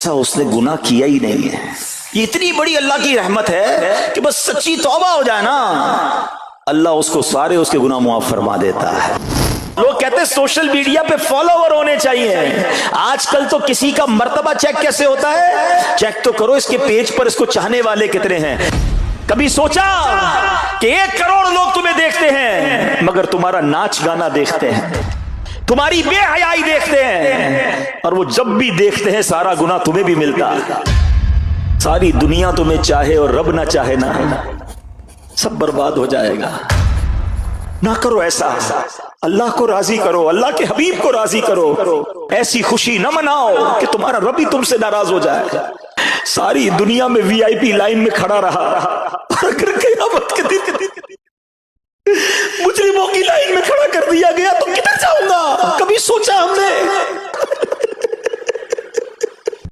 ऐसा उसने गुनाह किया ही नहीं है। ये इतनी बड़ी अल्लाह की रहमत है कि बस सच्ची तौबा हो जाए ना, अल्लाह उसको सारे उसके गुनाह मुआफ फरमा देता है। लोग कहते हैं सोशल मीडिया पे फॉलोवर होने चाहिए। आजकल तो किसी का मर्तबा चेक कैसे होता है, चेक तो करो इसके पेज पर इसको चाहने वाले कितने हैं। कभी सोचा कि 1 करोड़ लोग तुम्हें देखते हैं मगर तुम्हारा नाच गाना देखते हैं, तुम्हारी बेहयाई देखते हैं, और वो जब भी देखते हैं सारा गुनाह तुम्हें भी मिलता है। सारी दुनिया तुम्हें चाहे और रब ना चाहे ना, सब बर्बाद हो जाएगा। ना करो ऐसा, अल्लाह को राजी करो, अल्लाह के हबीब को राजी करो। ऐसी खुशी न मनाओ कि तुम्हारा रब ही तुमसे नाराज हो जाए। सारी दुनिया में वीआईपी लाइन में खड़ा रहा, और अगर क़यामत के दिन मुजरिमों की लाइन में खड़ा कर दिया गया तो किधर जाऊंगा? कभी सोचा हमने?